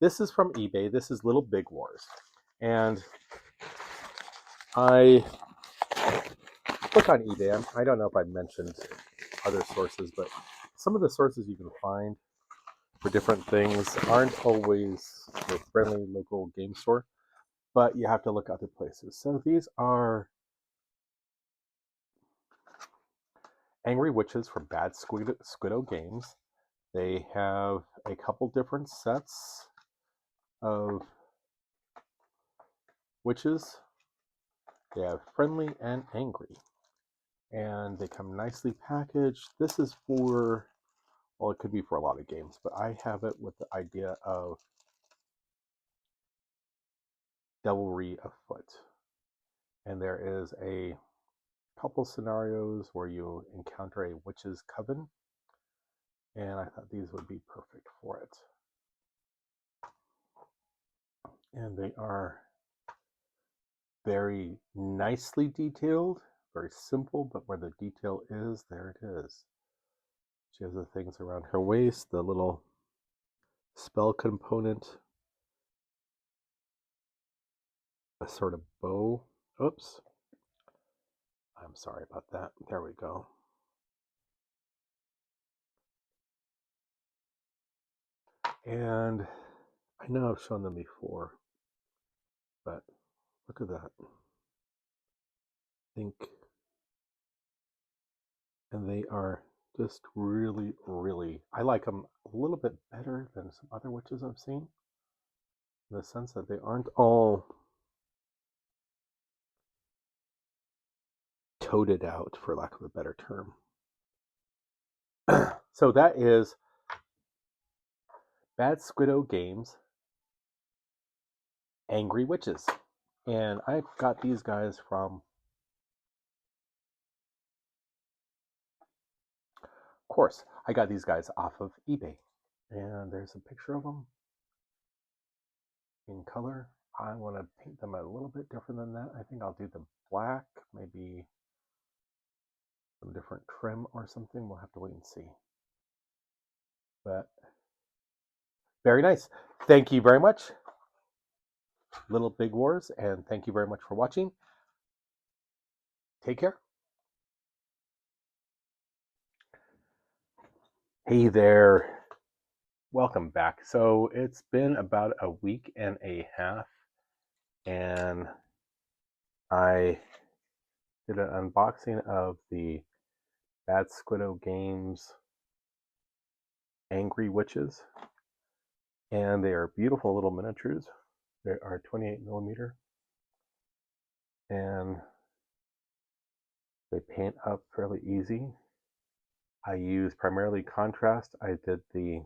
This is from eBay. This is Little Big Wars. And I look on eBay. I don't know if I mentioned other sources, but some of the sources you can find for different things aren't always the friendly local game store, but you have to look other places. So these are Angry Witches from Bad Squiddo Games. They have a couple different sets of witches. They have friendly and angry, and they come nicely packaged. This is for, well, it could be for a lot of games, but I have it with the idea of Devilry Afoot. And there is a couple scenarios where you encounter a witch's coven, and I thought these would be perfect for it. And they are very nicely detailed, very simple, but where the detail is, there it is. She has the things around her waist, the little spell component, a sort of bow. Oops. I'm sorry about that. There we go. And I know I've shown them before, but look at that. Think. And they are just really, really, I like them a little bit better than some other witches I've seen, in the sense that they aren't all toted out, for lack of a better term. So that is Bad Squiddo Games Angry Witches. And I got these guys from, of course, I got these guys off of eBay. And there's a picture of them in color. I want to paint them a little bit different than that. I think I'll do the black, maybe some different trim or something. We'll have to wait and see. But very nice. Thank you very much, Little Big Wars, and thank you very much for watching. Take care. Hey there. Welcome back. So it's been about a week and a half, and I did an unboxing of the Bad Squiddo Games Angry Witches, and they are beautiful little miniatures. They are 28 millimeter, and they paint up fairly easy. I use primarily contrast. I did the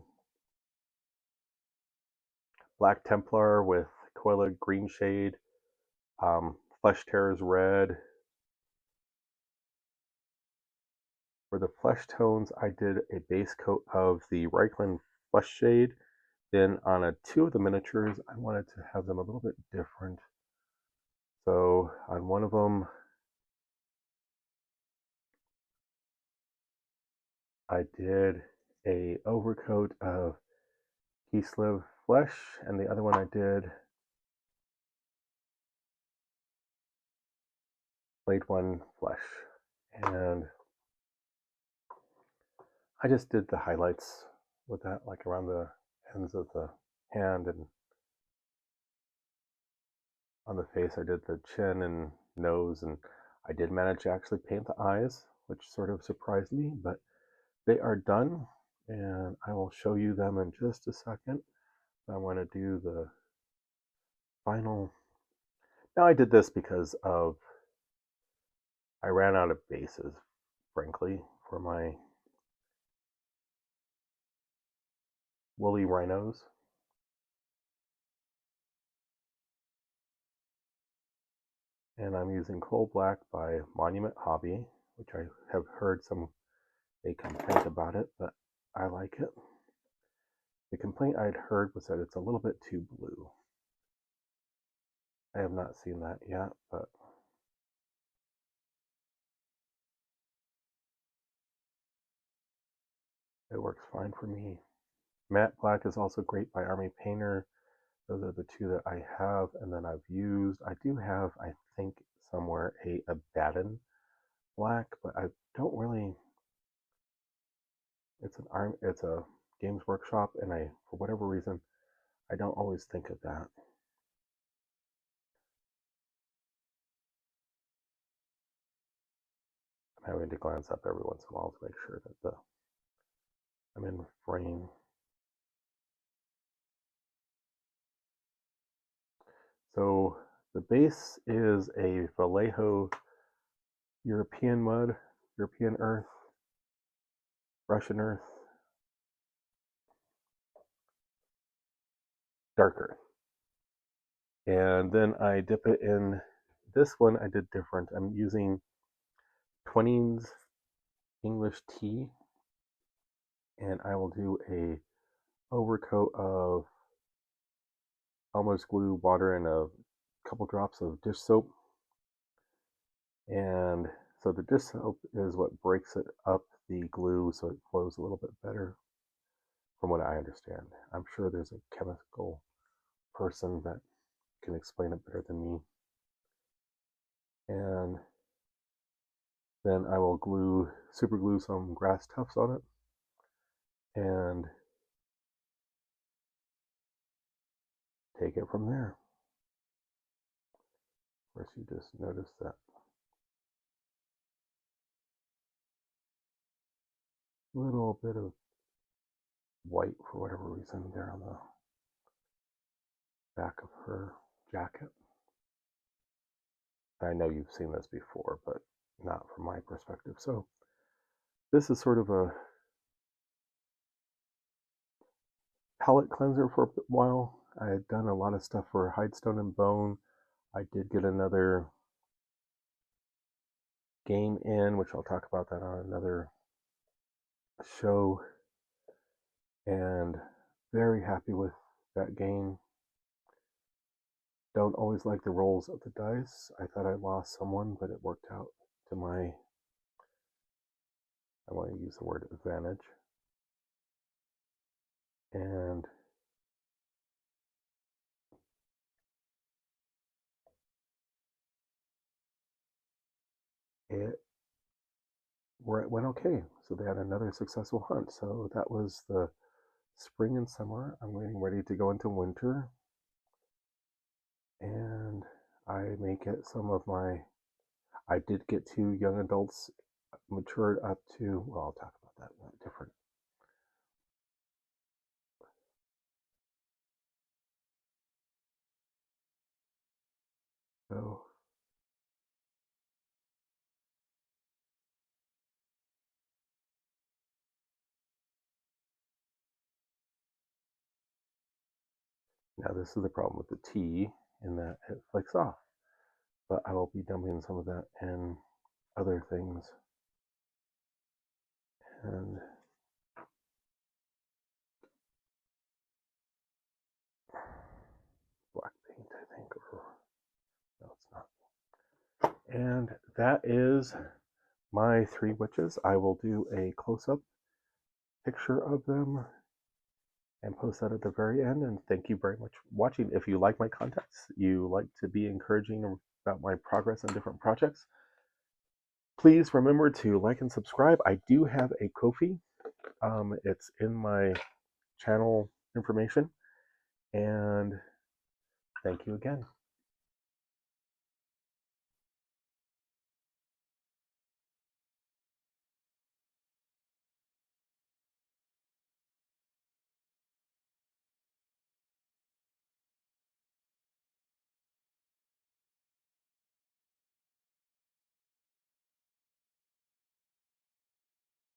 Black Templar with Coila green shade, Flesh Terrors red. For the flesh tones, I did a base coat of the Reichland Flesh Shade. Then on two of the miniatures, I wanted to have them a little bit different. So on one of them, I did a overcoat of Kislev Flesh, and the other one I did Blade One Flesh. And I just did the highlights with that, like around the ends of the hand, and on the face I did the chin and nose, and I did manage to actually paint the eyes, which sort of surprised me, but they are done, and I will show you them in just a second. I want to do the final. Now I did this because I ran out of bases, frankly, for my woolly rhinos. And I'm using Coal Black by Monument Hobby, which I have heard a complaint about it, but I like it. The complaint I'd heard was that it's a little bit too blue. I have not seen that yet, but it works fine for me. Matte Black is also great by Army Painter. Those are the two that I have, and then I've used. I do have, I think, somewhere a Abaddon black, but I don't really. It's a Games Workshop, and I, for whatever reason, I don't always think of that. I'm having to glance up every once in a while to make sure that I'm in frame. So the base is a Vallejo European mud, European earth, Russian earth, dark earth. And then I dip it in. This one I did different. I'm using Twinings English tea, and I will do a overcoat of Elmer's glue, water, and a couple drops of dish soap. And so the dish soap is what breaks it up, the glue, so it flows a little bit better, from what I understand. I'm sure there's a chemical person that can explain it better than me. And then I will super glue some grass tufts on it, and take it from there. Of course, you just notice that little bit of white, for whatever reason, there on the back of her jacket. I know you've seen this before, but not from my perspective. So this is sort of a palette cleanser for a while. I had done a lot of stuff for Hidestone and Bone. I did get another game in, which I'll talk about that on another show, and very happy with that game. Don't always like the rolls of the dice. I thought I lost someone, but it worked out to my, I want to use the word advantage. And it went okay. So they had another successful hunt. So that was the spring and summer. I'm getting ready to go into winter. And I may get some of my, I did get 2 young adults matured up to, well, I'll talk about that in a different. So now this is the problem with the tea, in that it flakes off. But I will be dumping some of that in other things. And black paint, I think, or no, it's not. And that is my 3 witches. I will do a close-up picture of them and post that at the very end. And thank you very much for watching. If you like my content, you like to be encouraging about my progress on different projects, please remember to like and subscribe. I do have a Ko-fi. It's in my channel information. And thank you again.